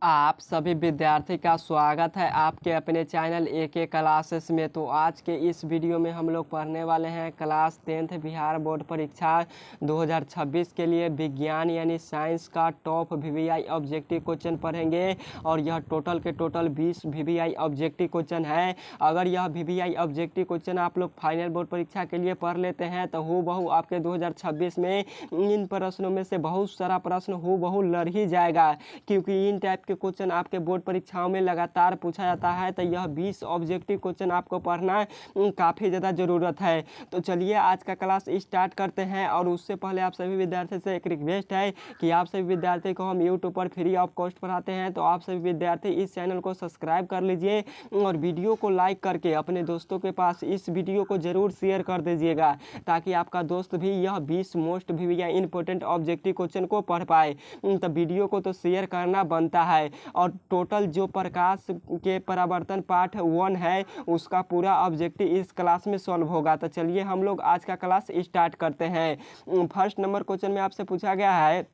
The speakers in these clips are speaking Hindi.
आप सभी विद्यार्थी का स्वागत है आपके अपने चैनल एके क्लासेस में। तो आज के इस वीडियो में हम लोग पढ़ने वाले हैं क्लास 10th बिहार बोर्ड परीक्षा 2026 के लिए विज्ञान यानी साइंस का टॉप वीवीआई ऑब्जेक्टिव क्वेश्चन पढ़ेंगे। और यह टोटल के टोटल 20 वीवीआई ऑब्जेक्टिव क्वेश्चन है। अगर यह वीवीआई ऑब्जेक्टिव क्वेश्चन आप लोग फाइनल बोर्ड परीक्षा के लिए पढ़ लेते हैं तो हूबहू आपके 2026 में इन प्रश्नों में से बहुत सारा प्रश्न हूबहू लड़ ही जाएगा, क्योंकि इन टाइप के क्वेश्चन आपके बोर्ड परीक्षाओं में लगातार पूछा जाता है। तो यह 20 ऑब्जेक्टिव क्वेश्चन आपको पढ़ना काफ़ी ज़्यादा ज़रूरत है। तो चलिए आज का क्लास स्टार्ट करते हैं। और उससे पहले आप सभी विद्यार्थी से एक रिक्वेस्ट है कि आप सभी विद्यार्थी को हम यूट्यूब पर फ्री ऑफ कॉस्ट पढ़ाते हैं। तो आप सभी विद्यार्थी इस चैनल को सब्सक्राइब कर लीजिए और वीडियो को लाइक करके अपने दोस्तों के पास इस वीडियो को ज़रूर शेयर कर दीजिएगा, ताकि आपका दोस्त भी यह 20 most VVI important objective question को पढ़ पाए। तो वीडियो को तो शेयर करना बनता है। और टोटल जो प्रकाश के परावर्तन पार्ट 1 है उसका पूरा ऑब्जेक्टिव इस क्लास में सॉल्व होगा। तो चलिए हम लोग आज का क्लास स्टार्ट करते हैं। फर्स्ट नंबर क्वेश्चन में आपसे पूछा गया है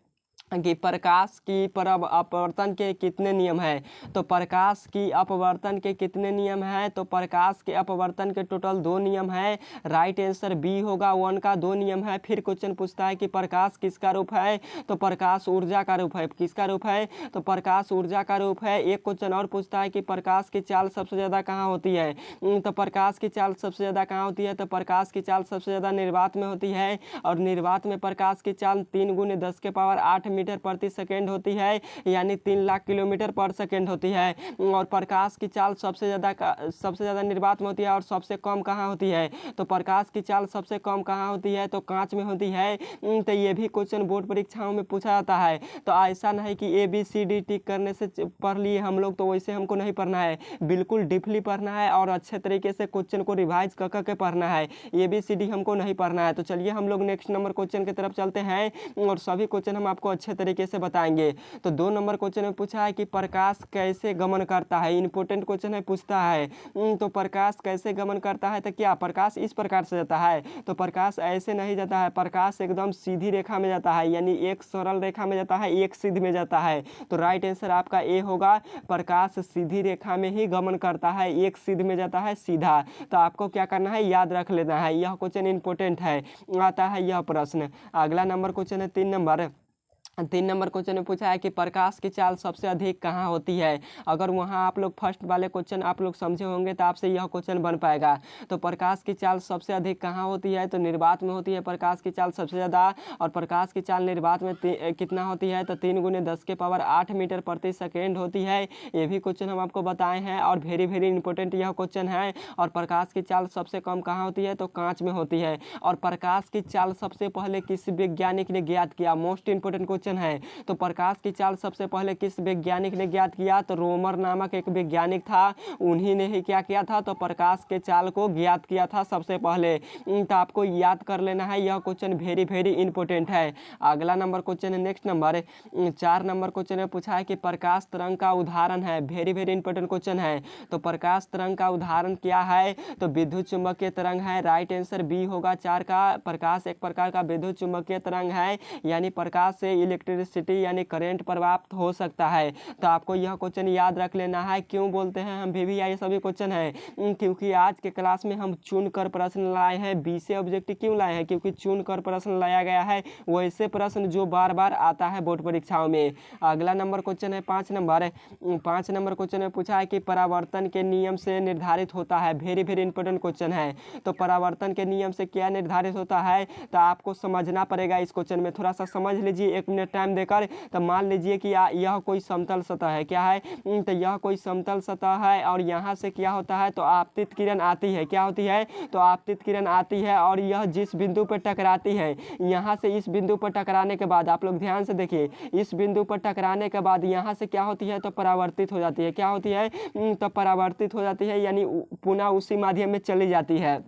कि प्रकाश की अपवर्तन के कितने नियम हैं। तो प्रकाश की अपवर्तन के कितने नियम हैं। तो प्रकाश के अपवर्तन के टोटल 2 नियम हैं। राइट आंसर बी होगा, 1 का 2 नियम है। फिर क्वेश्चन पूछता है कि प्रकाश किसका रूप है। तो प्रकाश ऊर्जा का रूप है। किसका रूप है। तो प्रकाश ऊर्जा का रूप है। एक क्वेश्चन और पूछता है कि प्रकाश की चाल सबसे ज़्यादा कहाँ होती है। तो प्रकाश की चाल सबसे ज़्यादा कहाँ होती है। तो प्रकाश की चाल सबसे ज़्यादा निर्वात में होती है। और निर्वात में प्रकाश की चाल 3 × 10⁸ मीटर प्रति सेकेंड होती है, यानी 3 लाख किलोमीटर पर सेकेंड होती है। और प्रकाश की चाल सबसे ज़्यादा निर्वात में होती है। और सबसे कम कहाँ होती है। तो प्रकाश की चाल सबसे कम कहाँ होती है। तो कांच में होती है। तो ये भी क्वेश्चन बोर्ड परीक्षाओं में पूछा जाता है। तो ऐसा नहीं कि ABCD टिक करने से पढ़ लिए हम लोग, तो वैसे हमको नहीं पढ़ना है। बिल्कुल डीपली पढ़ना है और अच्छे तरीके से क्वेश्चन को रिवाइज कर करके पढ़ना है। ABCD हमको नहीं पढ़ना है। तो चलिए हम लोग नेक्स्ट नंबर क्वेश्चन की तरफ चलते हैं और सभी क्वेश्चन हम आपको अच्छे तरीके से बताएंगे। तो 2 नंबर क्वेश्चन में पूछा है कि प्रकाश कैसे गमन करता है। इंपॉर्टेंट क्वेश्चन है, पूछता है तो प्रकाश कैसे गमन करता है। तो क्या प्रकाश इस प्रकार से जाता है। तो प्रकाश ऐसे नहीं जाता है। प्रकाश एकदम सीधी रेखा में जाता है, यानी एक सरल रेखा में जाता है, एक सीधी में जाता है। तो राइट आंसर आपका ए होगा। प्रकाश सीधी रेखा में ही गमन करता है, एक सीध में जाता है, सीधा। तो आपको क्या करना है, याद रख लेना है। यह क्वेश्चन इंपॉर्टेंट है, आता है यह प्रश्न। अगला नंबर क्वेश्चन है 3 नंबर क्वेश्चन में पूछा है कि प्रकाश की चाल सबसे अधिक कहाँ होती है। अगर वहाँ आप लोग फर्स्ट वाले क्वेश्चन आप लोग समझे होंगे तो आपसे यह क्वेश्चन बन पाएगा। तो प्रकाश की चाल सबसे अधिक कहाँ होती है। तो निर्वात में होती है प्रकाश की चाल सबसे ज़्यादा। और प्रकाश की चाल निर्वात में कितना होती है। तो 3 × 10⁸ मीटर प्रति सेकेंड होती है। ये भी क्वेश्चन हम आपको बताए हैं और वेरी इंपॉर्टेंट यह क्वेश्चन है। और प्रकाश की चाल सबसे कम कहाँ होती है। तो कांच में होती है। और प्रकाश की चाल सबसे पहले किस वैज्ञानिक ने ज्ञात किया। मोस्ट इंपोर्टेंट क्वेश्चन है। तो प्रकाश की चाल सबसे पहले किस वैज्ञानिक ने ज्ञात किया। तो रोमर नामक एक वैज्ञानिक था, उन्हीं ने ही क्या किया था। तो प्रकाश के चाल को ज्ञात किया था सबसे पहले। तो आपको याद कर लेना है, यह क्वेश्चन वेरी इंपॉर्टेंट है। अगला नंबर क्वेश्चन है नेक्स्ट नंबर 4 नंबर क्वेश्चन में पूछा है कि प्रकाश तरंग का उदाहरण है। वेरी इंपॉर्टेंट क्वेश्चन है। तो प्रकाश तरंग का उदाहरण क्या है। तो विद्युत चुंबकीय तरंग है। राइट आंसर बी होगा 4 का। प्रकाश एक प्रकार का विद्युत चुंबकीय तरंग है, यानी प्रकाश से इलेक्ट्रिसिटी यानी करंट प्राप्त हो सकता है। तो आपको यह क्वेश्चन याद रख लेना है। क्यों बोलते हैं हम वीवीआई सभी क्वेश्चन है, क्योंकि आज के क्लास में हम चुनकर प्रश्न लाए हैं। 20 ऑब्जेक्टिव क्यों लाए हैं, क्योंकि चुनकर प्रश्न लाया गया है, वैसे प्रश्न जो बार बार आता है बोर्ड परीक्षाओं में। अगला नंबर क्वेश्चन है 5 नंबर क्वेश्चन में पूछा है कि परावर्तन के नियम से निर्धारित होता है। वेरी इंपॉर्टेंट क्वेश्चन है। तो परावर्तन के नियम से क्या निर्धारित होता है। तो आपको समझना पड़ेगा इस क्वेश्चन में, थोड़ा सा समझ लीजिए 1 मिनट टाइम देकर। तो मान लीजिए कि यह कोई समतल सतह है। क्या है। तो यह कोई समतल सतह है और यहाँ से क्या होता है। तो आपतित किरण आती है। क्या होती है। तो आपतित किरण आती है और यह जिस बिंदु पर टकराती है, यहाँ से इस बिंदु पर टकराने के बाद आप लोग ध्यान से देखिए, इस बिंदु पर टकराने के बाद यहाँ से क्या होती है। तो परावर्तित हो जाती है। क्या होती है। तो परावर्तित हो जाती है, यानी पुनः उसी माध्यम में चली जाती है।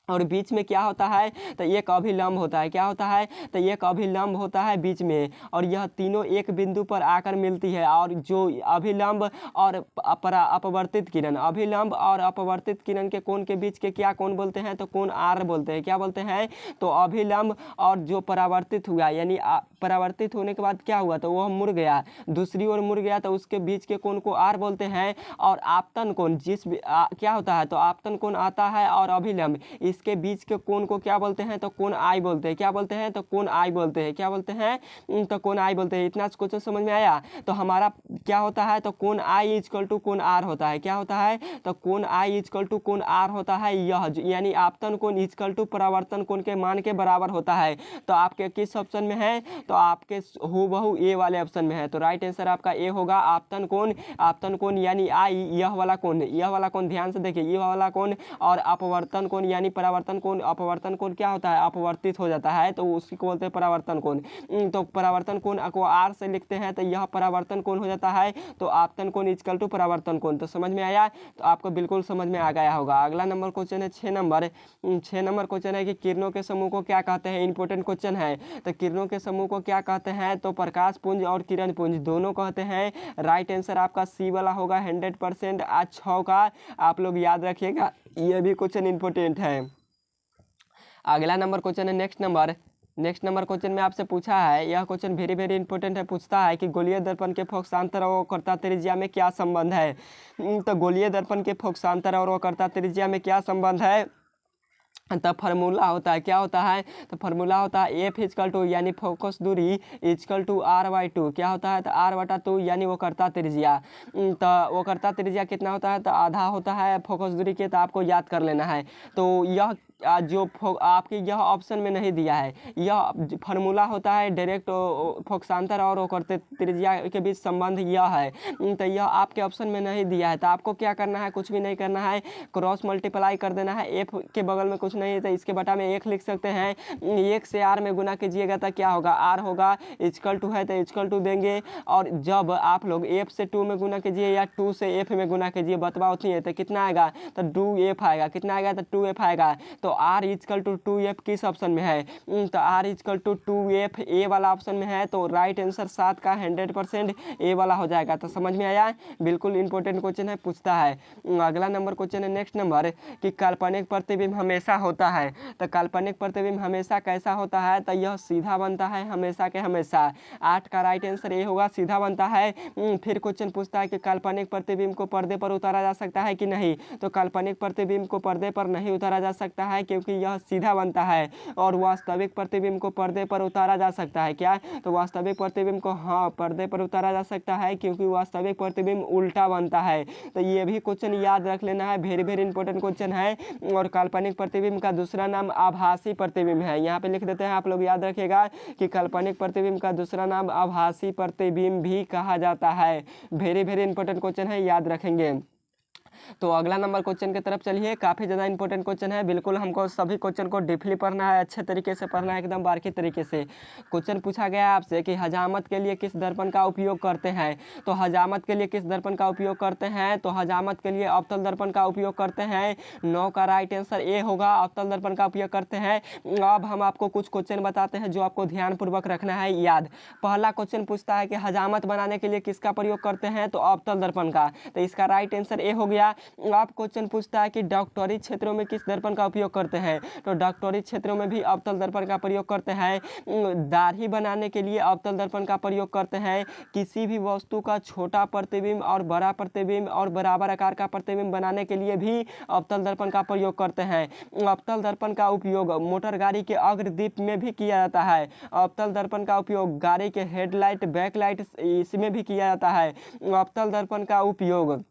और बीच में क्या होता है, तो एक अभिलंब होता है। क्या होता है, तो एक अभिलंब होता है बीच में, और यह तीनों एक बिंदु पर आकर मिलती है। और जो अभिलंब और अपवर्तित किरण, अभिलंब और अपवर्तित किरण के कोण के बीच के क्या कोण बोलते हैं, तो कोण आर बोलते हैं। क्या बोलते हैं, तो अभिलंब और जो परावर्तित हुआ, यानी परावर्तित होने के बाद क्या हुआ, तो वह मुड़ गया, दूसरी ओर मुड़ गया, तो उसके बीच के कोण को आर बोलते हैं। और आपतन कोण क्या होता है, तो आपतन कोण आता है और अभिलंब, इसके बीच के कोण को क्या बोलते हैं, तो कोण आई बोलते हैं। क्या बोलते हैं, तो कोण आई बोलते हैं। क्या बोलते हैं, तो कोण आई बोलते हैं। इतना क्वेश्चन समझ में आया। तो हमारा क्या होता है, तो कोण आई इक्वल टू कोण आर होता है। क्या होता है, तो कोण आई इक्वल टू कोण आर होता है, यह यानी आपतन कोण इक्वल टू परावर्तन कोण के मान के बराबर होता है। तो आपके किस ऑप्शन में है, तो आपके हूबहू ए वाले ऑप्शन में है। तो राइट आंसर आपका ए होगा, आपतन कोण। आपतन कोण यानी आई, यह वाला कोण, यह वाला कोण ध्यान से देखिए, यह वाला कोण, और अपवर्तन कोण यानी परावर्तन कोण। अपवर्तन कोण क्या होता है, अपवर्तित हो जाता है, तो उसी को बोलते हैं परावर्तन कोण। तो परावर्तन कोण को आर से लिखते हैं, तो यह परावर्तन कोण हो जाता है। तो आपतन कोण इक्वल टू परावर्तन कोण। तो समझ में आया, तो आपको बिल्कुल समझ में आ गया होगा। अगला नंबर क्वेश्चन है 6 नंबर। 6 नंबर क्वेश्चन है कि किरणों के समूह को क्या कहते हैं। इंपॉर्टेंट क्वेश्चन है। तो किरणों के समूह को क्या कहते हैं, तो प्रकाश पुंज और किरण पुंज दोनों कहते हैं। राइट आंसर आपका सी वाला होगा 100%। आज 6 का आप लोग याद रखिएगा, ये भी क्वेश्चन इंपॉर्टेंट है। अगला नंबर क्वेश्चन है नेक्स्ट नंबर क्वेश्चन में आपसे पूछा है, यह क्वेश्चन वेरी वेरी इंपॉर्टेंट है। पूछता है कि गोलीय दर्पण के फोकसांतर और वक्रता त्रिज्या में क्या संबंध है। तो गोलीय दर्पण के फोकसांतर और वक्रता त्रिज्या में क्या संबंध है, तो फार्मूला होता है। क्या होता है, तो फार्मूला होता है एफ इक्वल टू यानी फोकस दूरी इक्वल टू r/2। क्या होता है, तो r/2 यानी वक्रता त्रिज्या। तो वक्रता त्रिज्या कितना होता है, तो आधा होता है फोकस दूरी के। तो आपको याद कर लेना है। तो यह जो आपके यह ऑप्शन में नहीं दिया है, यह फार्मूला होता है डायरेक्ट फोकसांतर और वक्रता त्रिज्या के बीच संबंध यह है। तो यह आपके ऑप्शन में नहीं दिया है। तो आपको क्या करना है, कुछ भी नहीं करना है, क्रॉस मल्टीप्लाई कर देना है। एफ के बगल में कुछ नहीं है, तो इसके बटा में 1 लिख सकते हैं। 1 से r में गुना कीजिएगा तो क्या होगा, r होगा, इक्वल टू है तो इक्वल टू देंगे। और जब आप लोग f से 2 में गुना कीजिए या 2 से f में गुना कीजिए, बतवा उतनी है, तो कितना आएगा, तो 2f आएगा। कितना आएगा, तो 2f आएगा। तो r इक्वल टू 2f किस ऑप्शन में है, तो r इक्वल टू 2f ए वाला ऑप्शन में है। तो राइट आंसर 7 का 100% ए वाला हो जाएगा। तो समझ में आया, बिल्कुल इंपॉर्टेंट क्वेश्चन है, पूछता है। अगला नंबर क्वेश्चन है नेक्स्ट नंबर कि काल्पनिक प्रतिबिंब हमेशा होता है। तो काल्पनिक प्रतिबिंब हमेशा कैसा होता है, तो यह सीधा बनता है हमेशा के हमेशा। 8 का राइट आंसर ये होगा, सीधा बनता है। फिर क्वेश्चन पूछता है कि काल्पनिक प्रतिबिंब को पर्दे पर उतारा जा सकता है कि नहीं। तो काल्पनिक प्रतिबिंब को पर्दे पर नहीं उतारा जा सकता है, क्योंकि यह सीधा बनता है। और वास्तविक प्रतिबिंब को पर्दे पर उतारा जा सकता है। क्या, तो वास्तविक प्रतिबिंब को हाँ पर्दे पर उतारा जा सकता है, क्योंकि वास्तविक प्रतिबिंब उल्टा बनता है। तो ये भी क्वेश्चन याद रख लेना है, वेरी वेरी इंपॉर्टेंट क्वेश्चन है। और काल्पनिक प्रतिबिंब का दूसरा नाम आभासी प्रतिबिंब है। यहाँ पे लिख देते हैं, आप लोग याद रखिएगा कि काल्पनिक प्रतिबिंब का दूसरा नाम आभासी प्रतिबिंब भी कहा जाता है। वेरी वेरी इंपॉर्टेंट क्वेश्चन है, याद रखेंगे। तो अगला नंबर क्वेश्चन की तरफ चलिए, काफ़ी ज़्यादा इंपॉर्टेंट क्वेश्चन है। बिल्कुल हमको सभी क्वेश्चन को डीपली पढ़ना है, अच्छे तरीके से पढ़ना है, एकदम बारीकी तरीके से। क्वेश्चन पूछा गया है आपसे कि हजामत के लिए किस दर्पण का उपयोग करते हैं। तो हजामत के लिए किस दर्पण का उपयोग करते हैं, तो हजामत के लिए अवतल दर्पण का उपयोग करते हैं। 9 का राइट आंसर ए होगा, अवतल दर्पण का उपयोग करते हैं। अब हम आपको कुछ क्वेश्चन बताते हैं जो आपको ध्यानपूर्वक रखना है याद। पहला क्वेश्चन पूछता है कि हजामत बनाने के लिए किसका प्रयोग करते हैं, तो अवतल दर्पण का। तो इसका राइट आंसर ए हो गया। आप क्वेश्चन पूछता है कि डॉक्टरी क्षेत्रों में किस दर्पण का उपयोग करते हैं। तो डॉक्टरी क्षेत्रों में भी अवतल दर्पण का प्रयोग करते हैं। दाढ़ी बनाने के लिए अवतल दर्पण का प्रयोग करते हैं। किसी भी वस्तु का छोटा प्रतिबिंब और बड़ा प्रतिबिंब और बराबर आकार का प्रतिबिंब बनाने के लिए भी अवतल दर्पण का प्रयोग करते हैं। अवतल दर्पण का उपयोग मोटर गाड़ी के अग्रदीप में भी किया जाता है। अवतल दर्पण का उपयोग गाड़ी के हेडलाइट बैकलाइट इसमें भी किया जाता है। अवतल दर्पण का उपयोग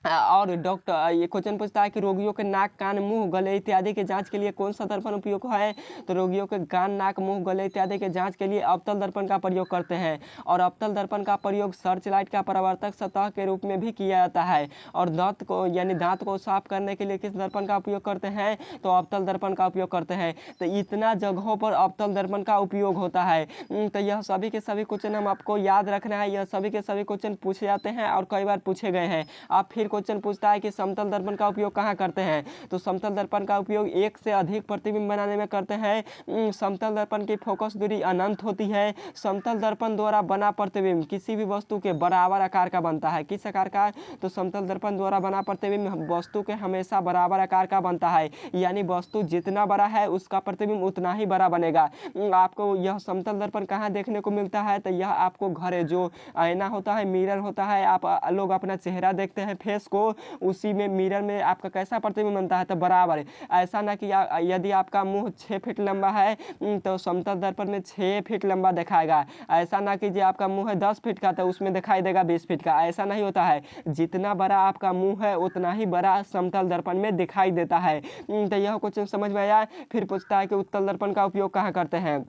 और डॉक्टर ये क्वेश्चन पूछता है कि रोगियों के नाक कान मुंह गले इत्यादि के जांच के लिए कौन सा दर्पण उपयोग है। तो रोगियों के कान नाक मुंह गले इत्यादि के जांच के लिए अवतल दर्पण का प्रयोग करते हैं। और अवतल दर्पण का प्रयोग सर्च लाइट का परावर्तक सतह के रूप में भी किया जाता है। और दांत को यानी दांत को साफ करने के लिए किस दर्पण का उपयोग करते हैं, तो अवतल दर्पण का उपयोग करते हैं। तो इतना जगहों पर अवतल दर्पण का उपयोग होता है। तो यह सभी के सभी क्वेश्चन हम आपको याद रखना है। यह सभी के सभी क्वेश्चन पूछे जाते हैं और कई बार पूछे गए हैं। आप फिर क्वेश्चन पूछता है कि समतल दर्पण का उपयोग कहाँ करते हैं, तो समतल दर्पण का उपयोग एक से अधिक प्रतिबिंब बनाने में करते हैं। समतल दर्पण की फोकस दूरी अनंत होती है। समतल दर्पण द्वारा बना प्रतिबिंब किसी भी वस्तु के बराबर आकार का बनता है। किस आकार का, तो समतल दर्पण द्वारा बना प्रतिबिंब वस्तु के हमेशा बराबर आकार का बनता है, यानी वस्तु जितना बड़ा है उसका प्रतिबिंब उतना ही बड़ा बनेगा। आपको यह समतल दर्पण कहाँ देखने को मिलता है, तो यह आपको घर जो आईना होता है, मिरर होता है, आप लोग अपना चेहरा देखते हैं फेस को, उसी में मिरर में आपका कैसा प्रतिबिंब बनता है, तो बराबर। ऐसा ना कि यदि आपका मुंह 6 फीट लंबा है तो समतल दर्पण में 6 फीट लंबा दिखाएगा। ऐसा ना कि जो आपका मुंह है 10 फीट का तो उसमें दिखाई देगा 20 फीट का, ऐसा नहीं होता है। जितना बड़ा आपका मुंह है उतना ही बड़ा समतल दर्पण में दिखाई देता है। तो यह क्वेश्चन समझ में आया। फिर पूछता है कि उत्तल दर्पण का उपयोग कहाँ करते हैं,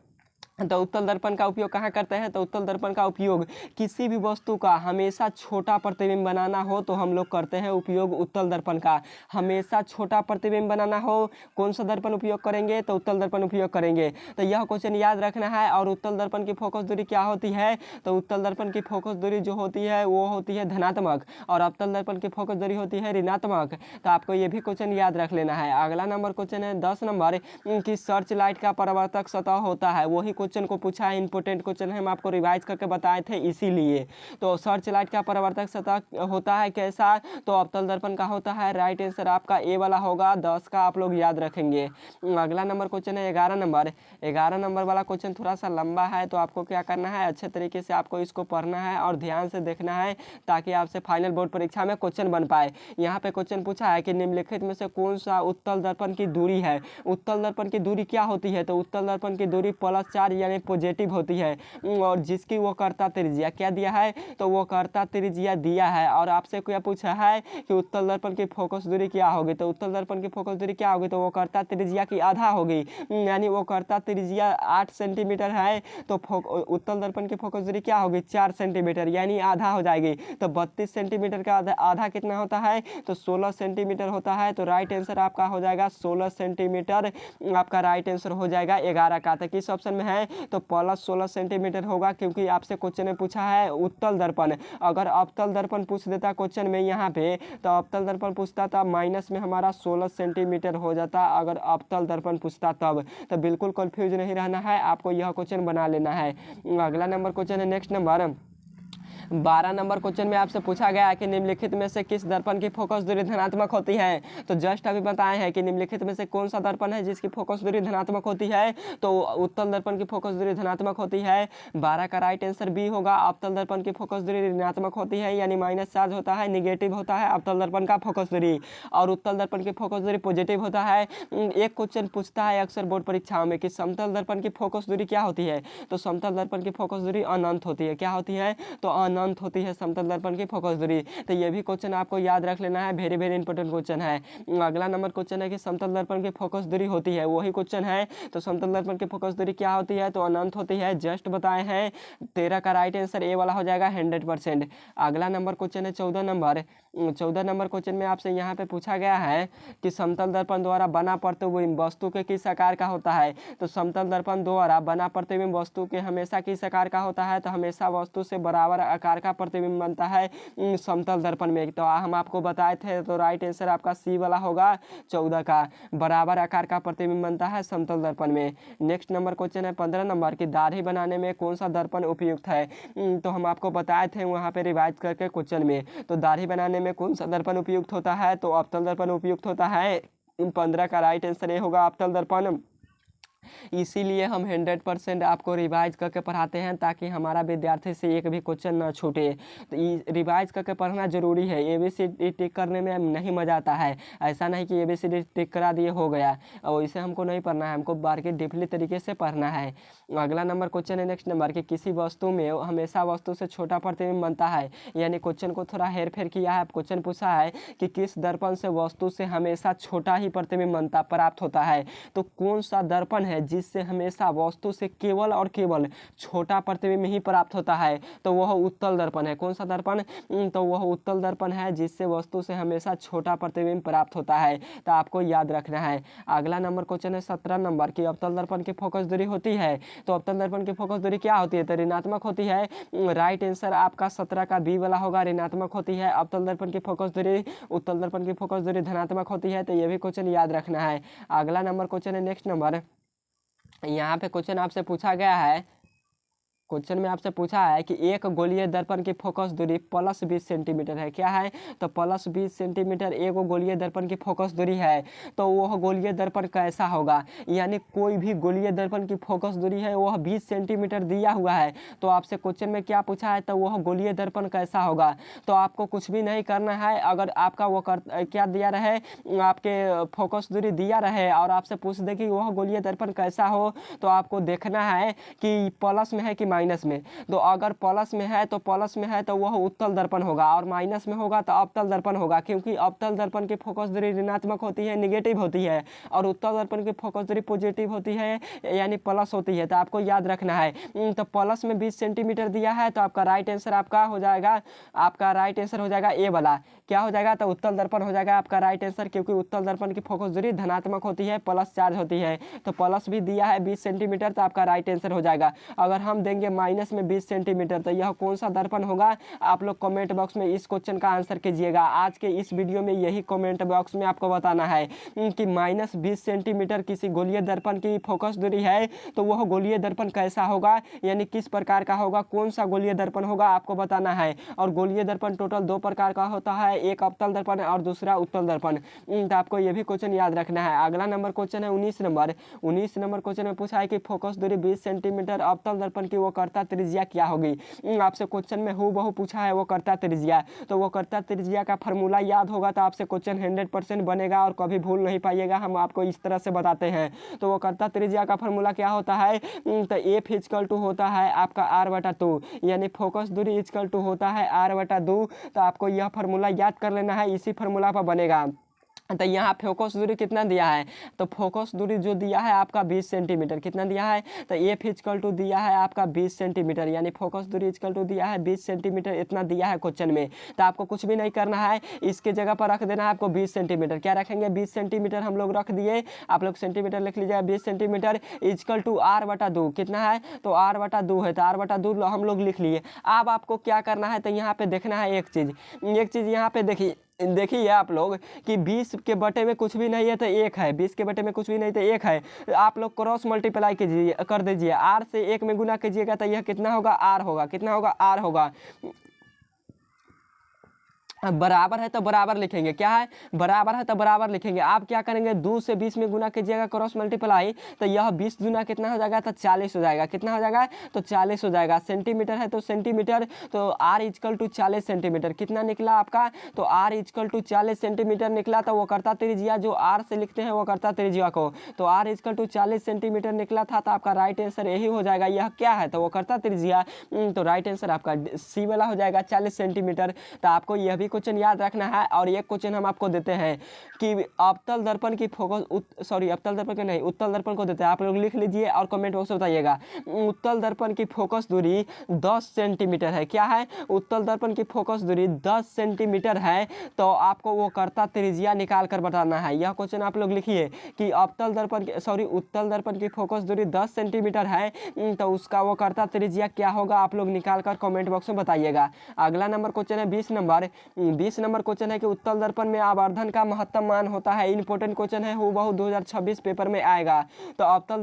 तो उत्तल दर्पण का उपयोग कहाँ करते हैं, तो उत्तल दर्पण का उपयोग किसी भी वस्तु का हमेशा छोटा प्रतिबिंब बनाना हो तो हम लोग करते हैं उपयोग उत्तल दर्पण का। हमेशा छोटा प्रतिबिंब बनाना हो कौन सा दर्पण उपयोग करेंगे, तो उत्तल दर्पण उपयोग करेंगे। तो यह क्वेश्चन याद रखना है। और उत्तल दर्पण की फोकस दूरी क्या होती है, तो उत्तल दर्पण की फोकस दूरी जो होती है वो होती है धनात्मक, और अवतल दर्पण की फोकस दूरी होती है ऋणात्मक। तो आपको ये भी क्वेश्चन याद रख लेना है। अगला नंबर क्वेश्चन है 10 नंबर की सर्च लाइट का परावर्तक सतह होता है। वही क्वेश्चन को पूछा है, इंपॉर्टेंट क्वेश्चन है, हम आपको रिवाइज करके बताए थे इसीलिए। तो सर्च लाइट का परावर्तक सतह होता है कैसा, तो अवतल दर्पण का होता है। राइट आंसर आपका ए वाला होगा। 10 का आप लोग याद रखेंगे। अगला नंबर क्वेश्चन है 11 नंबर। 11 नंबर वाला क्वेश्चन थोड़ा सा लंबा है, तो आपको क्या करना है, अच्छे तरीके से आपको इसको पढ़ना है और ध्यान से देखना है ताकि आपसे फाइनल बोर्ड परीक्षा में क्वेश्चन बन पाए। यहाँ पे क्वेश्चन पूछा है कि निम्नलिखित में से कौन सा उत्तल दर्पण की दूरी है। उत्तल दर्पण की दूरी क्या होती है, तो उत्तल दर्पण की दूरी +4 यानी पॉजिटिव होती है, और जिसकी वो कर्ता त्रिज्या क्या दिया है, तो वो कर्ता त्रिज्या दिया है। और आपसे क्या पूछा है कि उत्तल दर्पण की फोकस दूरी क्या होगी, तो उत्तल दर्पण की फोकस दूरी क्या होगी, तो वो कर्ता त्रिज्या की आधा होगी, यानी वो कर्ता त्रिज्या 8 सेंटीमीटर है, तो उत्तल दर्पण की फोकस दूरी क्या होगी 4 सेंटीमीटर, यानी आधा हो जाएगी। तो 32 सेंटीमीटर का आधा कितना होता है, तो 16 सेंटीमीटर होता है। तो राइट आंसर आपका हो जाएगा 16 सेंटीमीटर, आपका राइट आंसर हो जाएगा 11 का। तो किस ऑप्शन में है, तो +16 सेंटीमीटर होगा, क्योंकि आपसे क्वेश्चन में पूछा है उत्तल दर्पण। अगर अवतल दर्पण पूछ देता क्वेश्चन में यहाँ पे, तो अवतल दर्पण पूछता था माइनस में हमारा 16 सेंटीमीटर हो जाता, अगर अवतल दर्पण पूछता तब। तो बिल्कुल कंफ्यूज नहीं रहना है, आपको यह क्वेश्चन बना लेना है। अगला नंबर क्वेश्चन है नेक्स्ट नंबर 12 नंबर क्वेश्चन में आपसे पूछा गया है कि निम्नलिखित में से किस दर्पण की फोकस दूरी धनात्मक होती है। तो जस्ट अभी बताए हैं कि निम्नलिखित में से कौन सा दर्पण है जिसकी फोकस दूरी धनात्मक होती है, तो उत्तल दर्पण की फोकस दूरी धनात्मक होती है। 12 का राइट आंसर बी होगा। अवतल दर्पण की फोकस दूरी ऋणात्मक होती है, यानी माइनस चार्ज होता है, निगेटिव होता है अवतल दर्पण का फोकस दूरी, और उत्तल दर्पण की फोकस दूरी पॉजिटिव होता है। एक क्वेश्चन पूछता है अक्सर बोर्ड परीक्षाओं में कि समतल दर्पण की फोकस दूरी क्या होती है, तो समतल दर्पण की फोकस दूरी अनंत होती है। क्या होती है, तो अनंत होती है समतल दर्पण की फोकस दूरी। तो ये भी क्वेश्चन आपको याद रख लेना है, वेरी वेरी इंपॉर्टेंट क्वेश्चन है। अगला नंबर क्वेश्चन है कि समतल दर्पण की फोकस दूरी होती है, वही क्वेश्चन है। तो समतल दर्पण की फोकस दूरी क्या होती है, तो अनंत होती है, जस्ट बताए हैं। 13 का राइट आंसर ए वाला हो जाएगा 100%। अगला नंबर क्वेश्चन है 14 नंबर। 14 नंबर क्वेश्चन में आपसे यहाँ पे पूछा गया है कि समतल दर्पण द्वारा बना प्रतिबिंब वस्तु के किस आकार का होता है। तो समतल दर्पण द्वारा बना प्रतिबिंब वस्तु के हमेशा किस आकार का होता है, तो हमेशा वस्तु से बराबर आकार का प्रतिबिंब बनता है समतल दर्पण में। तो हम आपको बताए थे, तो राइट आंसर आपका सी वाला होगा 14 का, बराबर आकार का प्रतिबिंब बनता है समतल दर्पण में। नेक्स्ट नंबर क्वेश्चन है 15 नंबर की दाढ़ी बनाने में कौन सा दर्पण उपयुक्त है। तो हम आपको बताए थे वहाँ पे रिवाइज करके क्वेश्चन में, तो दाढ़ी बनाने में कौन सा दर्पण उपयुक्त होता है, तो अवतल दर्पण उपयुक्त होता है। 15 का राइट आंसर ये होगा अवतल दर्पण। इसीलिए हम 100% आपको रिवाइज करके पढ़ाते हैं, ताकि हमारा विद्यार्थी से एक भी क्वेश्चन ना छूटे। तो रिवाइज करके पढ़ना जरूरी है। ABCD टिक करने में नहीं मज़ा आता है, ऐसा नहीं कि ABCD टिक करा दिए हो गया, और इसे हमको नहीं पढ़ना है, हमको बारीकी डीपली तरीके से पढ़ना है। अगला नंबर क्वेश्चन है नेक्स्ट नंबर कि किसी वस्तु में हमेशा वस्तु से छोटा प्रतिबिंब बनता है, यानी क्वेश्चन को थोड़ा हेर फेर किया है। क्वेश्चन पूछा है कि किस दर्पण से वस्तु से हमेशा छोटा ही प्रतिबिंब बनता प्राप्त होता है, तो कौन सा दर्पण है जिससे हमेशा वस्तु से केवल और केवल छोटा प्रतिबिंब ही प्राप्त होता है, तो वह उत्तल दर्पण है। कौन सा दर्पण? तो वह उत्तल दर्पण है जिससे वस्तु से हमेशा छोटा प्रतिबिंब प्राप्त होता है, तो आपको याद रखना है। अगला नंबर क्वेश्चन है 17 नंबर की अवतल दर्पण की फोकस दूरी होती है, तो अवतल दर्पण की फोकस दूरी क्या होती है? तो ऋणात्मक होती है। राइट आंसर आपका 17 का बी वाला होगा, ऋणात्मक होती है। अवतल दर्पण की फोकस दूरी, उत्तल दर्पण की फोकस दूरी धनात्मक होती है, तो ये भी क्वेश्चन याद रखना है। अगला नंबर क्वेश्चन है नेक्स्ट नंबर, यहाँ पे क्वेश्चन आपसे पूछा गया है, क्वेश्चन में आपसे पूछा है कि एक गोलीय दर्पण की फोकस दूरी प्लस 20 सेंटीमीटर है। क्या है? तो प्लस 20 सेंटीमीटर एक गोलीय दर्पण की फोकस दूरी है, तो वह गोलीय दर्पण कैसा होगा? यानी कोई भी गोलीय दर्पण की फोकस दूरी है वह 20 सेंटीमीटर दिया हुआ है, तो आपसे क्वेश्चन में क्या पूछा है? तो वह गोलीय दर्पण कैसा होगा? तो आपको कुछ भी नहीं करना है। अगर आपका वो क्या दिया रहे, आपके फोकस दूरी दिया रहे और आपसे पूछ दे कि वह गोलीय दर्पण कैसा हो, तो आपको देखना है कि प्लस में है कि माइनस में। तो अगर प्लस में है तो वह उत्तल दर्पण होगा, और माइनस में होगा तो अवतल दर्पण होगा, क्योंकि अवतल दर्पण की फोकस दूरी ऋणात्मक होती है, निगेटिव होती है, और उत्तल दर्पण की फोकस दूरी पॉजिटिव होती है, यानी प्लस होती है। तो आपको याद रखना है। तो प्लस में 20 सेंटीमीटर दिया है, तो आपका राइट आंसर आपका हो जाएगा, आपका राइट आंसर हो जाएगा ए वाला। क्या हो जाएगा? तो उत्तल दर्पण हो जाएगा आपका राइट आंसर, क्योंकि उत्तल दर्पण की फोकस दूरी धनात्मक होती है, प्लस चार्ज होती है। तो प्लस भी दिया है 20 सेंटीमीटर, तो आपका राइट आंसर हो जाएगा। अगर हम देंगे माइनस में 20 सेंटीमीटर, तो यह कौन सा दर्पण होगा? आप लोग कमेंट बॉक्स में इस क्वेश्चन का आंसर कीजिएगा। आज के इस वीडियो में यही कमेंट बॉक्स में आपको बताना है कि माइनस 20 सेंटीमीटर किसी गोलीय दर्पण की फोकस दूरी है, तो वह गोलीय दर्पण कैसा होगा, यानी किस प्रकार का होगा, कौन सा गोलीय दर्पण होगा, आपको बताना है। और गोलीय दर्पण टोटल दो प्रकार का होता है, एक अवतल दर्पण और दूसरा उत्तल दर्पण। तो आपको यह भी क्वेश्चन याद रखना है। अगला नंबर क्वेश्चन है 19 नंबर। 19 नंबर क्वेश्चन में पूछा है कि फोकस दूरी 20 सेंटीमीटर अवतल दर्पण की वो कर्ता त्रिज्या क्या होगी? आपसे क्वेश्चन में हूबहू पूछा है वो कर्ता त्रिज्या, तो वो कर्ता त्रिज्या का फार्मूला याद होगा तो आपसे क्वेश्चन 100% बनेगा और कभी भूल नहीं पाइएगा। हम आपको इस तरह से बताते हैं। तो वो कर्ता त्रिज्या का फार्मूला क्या होता है? तो एफ इक्वल टू होता है आपका r/2, यानी फोकस दूरी इक्वल टू होता है r/2। तो आपको यह फार्मूला याद कर लेना है, इसी फार्मूला पर बनेगा। तो यहाँ फोकस दूरी कितना दिया है? तो फोकस दूरी जो दिया है आपका 20 सेंटीमीटर। कितना दिया है? तो एफ इक्वल टू दिया है आपका 20 सेंटीमीटर, यानी फोकस दूरी इक्वल टू दिया है 20 सेंटीमीटर, इतना दिया है क्वेश्चन में। तो आपको कुछ भी नहीं करना है, इसके जगह पर रख देना है आपको 20 सेंटीमीटर। क्या रखेंगे? 20 सेंटीमीटर हम लोग रख दिए, आप लोग सेंटीमीटर लिख लीजिएगा। 20 सेंटीमीटर इक्वल टू r/2 कितना है? तो r/2 है, तो r/2 हम लोग लिख लिए। अब आपको क्या करना है? तो यहाँ पे देखना है एक चीज़ यहाँ पे देखिए आप लोग कि 20 के बटे में कुछ भी नहीं है तो 1 है, 20 के बटे में कुछ भी नहीं तो 1 है। आप लोग क्रॉस मल्टीप्लाई कीजिए, कर दीजिए, r से 1 में गुना कीजिएगा तो यह कितना होगा? r होगा। कितना होगा? r होगा। बराबर है तो बराबर लिखेंगे। क्या है? बराबर है तो बराबर लिखेंगे। आप क्या करेंगे? 2 से 20 में गुना कीजिएगा क्रॉस मल्टीप्लाई, तो यह 20 गुना कितना हो जाएगा? तो 40 हो जाएगा। कितना हो जाएगा? तो 40 हो जाएगा। सेंटीमीटर है तो सेंटीमीटर, तो r इक्वल टू 40 सेंटीमीटर। कितना निकला आपका? तो r इक्वल टू 40 सेंटीमीटर निकला। तो वो करता त्रिज्या जो r से लिखते हैं वो करता त्रिज्या को, तो r इक्वल टू 40 सेंटीमीटर निकला था। तो आपका राइट आंसर यही हो जाएगा। यह क्या है? तो वो करता त्रिज्या। तो राइट आंसर आपका सी वाला हो जाएगा, 40 सेंटीमीटर। तो आपको यह भी क्वेश्चन याद रखना है। और एक क्वेश्चन हम आपको देते हैं कि अवतल दर्पण की फोकस अवतल दर्पण के नहीं, उत्तल दर्पण को देते हैं। आप लोग लिख लीजिए और कमेंट बॉक्स में बताइएगा। उत्तल दर्पण की फोकस दूरी 10 सेंटीमीटर है। क्या है? उत्तल दर्पण की फोकस दूरी 10 सेंटीमीटर है, तो आपको वो कर्ता त्रिज्या निकाल कर बताना है। यह क्वेश्चन आप लोग लिखिए कि अवतल दर्पण उत्तल दर्पण की फोकस दूरी 10 सेंटीमीटर है, तो उसका वो कर्ता त्रिज्या क्या होगा? आप लोग निकाल कर कमेंट बॉक्स में बताइएगा। अगला नंबर क्वेश्चन है 20 नंबर। 20 नंबर क्वेश्चन है कि उत्तल दर्पण में आवर्धन का महत्तम मान होता है। इंपॉर्टेंट क्वेश्चन है, हूबहू 2026 पेपर में आएगा। तो उत्तल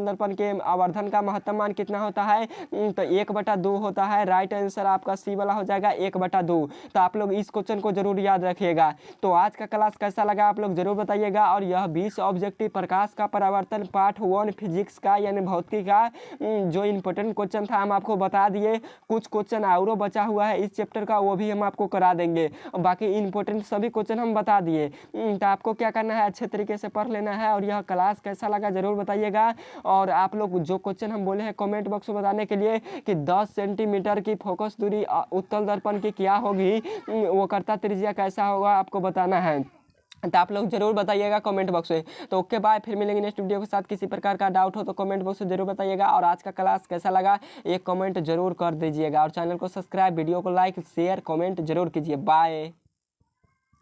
दर्पण के आवर्धन का महत्तम मान कितना होता है? तो 1/2 होता है। राइट आंसर आपका सी वाला हो जाएगा, 1/2। तो आप लोग इस क्वेश्चन को जरूर याद रखिएगा। तो आज का क्लास कैसा लगा आप लोग जरूर बताइएगा। और यह 20 ऑब्जेक्टिव प्रकाश का परावर्तन पार्ट 1 फिजिक्स का यानी भौतिकी का जो इंपॉर्टेंट क्वेश्चन था हम आपको बता दिए। कुछ क्वेश्चन और बचा हुआ है इस चैप्टर का, वो भी हम आपको करा देंगे। बाकी इंपॉर्टेंट सभी क्वेश्चन हम बता दिए। तो आपको क्या करना है? अच्छे तरीके से पढ़ लेना है। और यह क्लास कैसा लगा जरूर बताइएगा। और आप लोग जो क्वेश्चन हम बोले हैं कमेंट बॉक्स में बताने के लिए कि 10 सेंटीमीटर की फोकस दूरी उत्तल दर्पण की क्या होगी, वो कर्ता त्रिज्या कैसा होगा, आपको बताना है। तो आप लोग जरूर बताइएगा कमेंट बॉक्स में। तो ओके बाय, फिर मिलेंगे नेक्स्ट वीडियो के साथ। किसी प्रकार का डाउट हो तो कमेंट बॉक्स में जरूर बताइएगा, और आज का क्लास कैसा लगा एक कमेंट जरूर कर दीजिएगा, और चैनल को सब्सक्राइब, वीडियो को लाइक शेयर कमेंट जरूर कीजिए। बाय।